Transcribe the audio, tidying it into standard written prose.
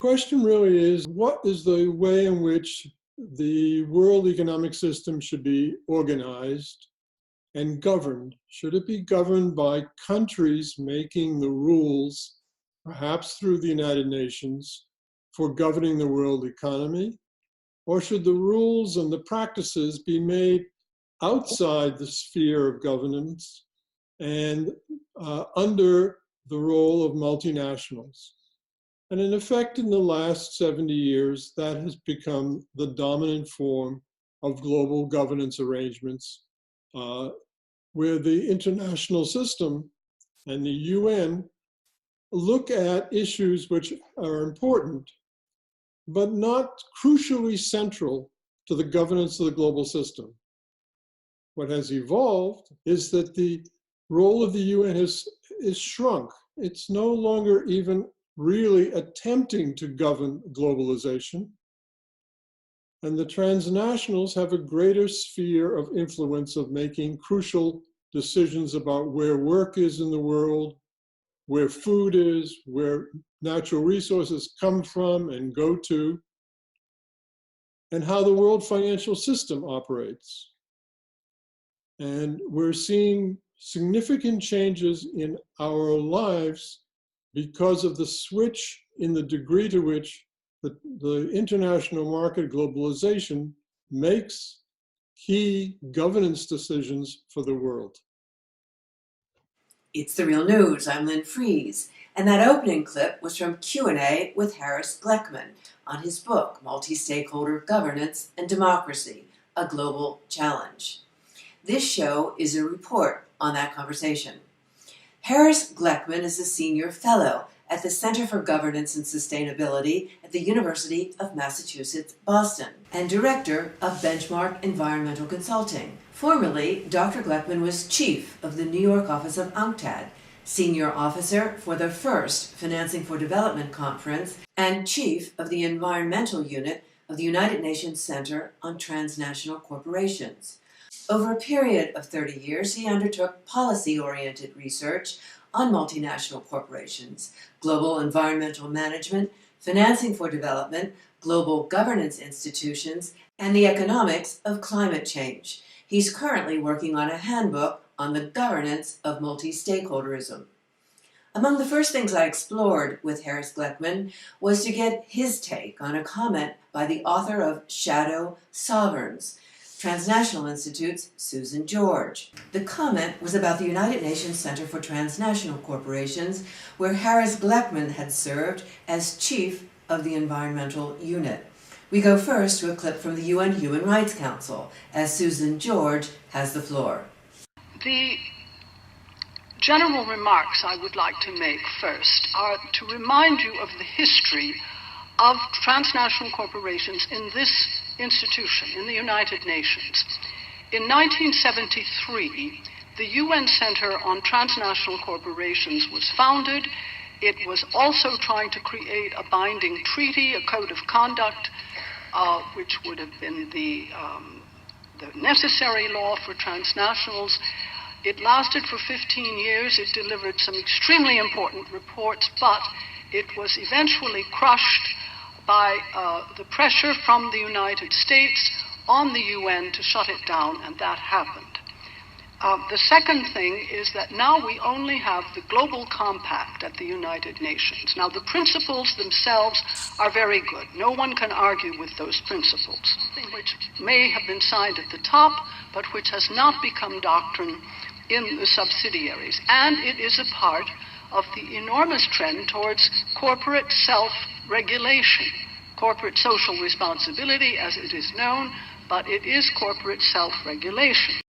question really is, what is the way in which the world economic system should be organized and governed? Should it be governed by countries making the rules, perhaps through the United Nations, for governing the world economy? Or should the rules and the practices be made outside the sphere of governance and under the role of multinationals? And in effect, in the last 70 years, that has become the dominant form of global governance arrangements, where the international system and the UN look at issues which are important, but not crucially central to the governance of the global system. What has evolved is that the role of the UN is shrunk. It's no longer even really attempting to govern globalization. And the transnationals have a greater sphere of influence of making crucial decisions about where work is in the world, where food is, where natural resources come from and go to, and how the world financial system operates. And we're seeing significant changes in our lives because of the switch in the degree to which the international market globalization makes key governance decisions for the world. It's The Real News. I'm Lynn Fries, and that opening clip was from Q&A with Harris Gleckman on his book, Multi-Stakeholder Governance and Democracy, A Global Challenge. This show is a report on that conversation. Harris Gleckman is a senior fellow at the Center for Governance and Sustainability at the University of Massachusetts, Boston, and director of Benchmark Environmental Consulting. Formerly, Dr. Gleckman was chief of the New York office of UNCTAD, senior officer for the first Financing for Development Conference, and chief of the environmental unit of the United Nations Center on Transnational Corporations. Over a period of 30 years, he undertook policy-oriented research on multinational corporations, global environmental management, financing for development, global governance institutions, and the economics of climate change. He's currently working on a handbook on the governance of multi-stakeholderism. Among the first things I explored with Harris Gleckman was to get his take on a comment by the author of Shadow Sovereigns, Transnational Institute's Susan George. The comment was about the United Nations Center for Transnational Corporations, where Harris Gleckman had served as chief of the environmental unit. We go first to a clip from the UN Human Rights Council, as Susan George has the floor. The general remarks I would like to make first are to remind you of the history of transnational corporations in this institution, in the United Nations. In 1973, the UN Center on Transnational Corporations was founded. It was also trying to create a binding treaty, a code of conduct, which would have been the necessary law for transnationals. It lasted for 15 years. It delivered some extremely important reports, but it was eventually crushed by the pressure from the United States on the UN to shut it down, and that happened. The second thing is that now we only have the Global Compact at the United Nations. Now, the principles themselves are very good. No one can argue with those principles, something which may have been signed at the top, but which has not become doctrine in the subsidiaries. And it is a part of the enormous trend towards corporate self-regulation, corporate social responsibility, as it is known, but it is corporate self-regulation.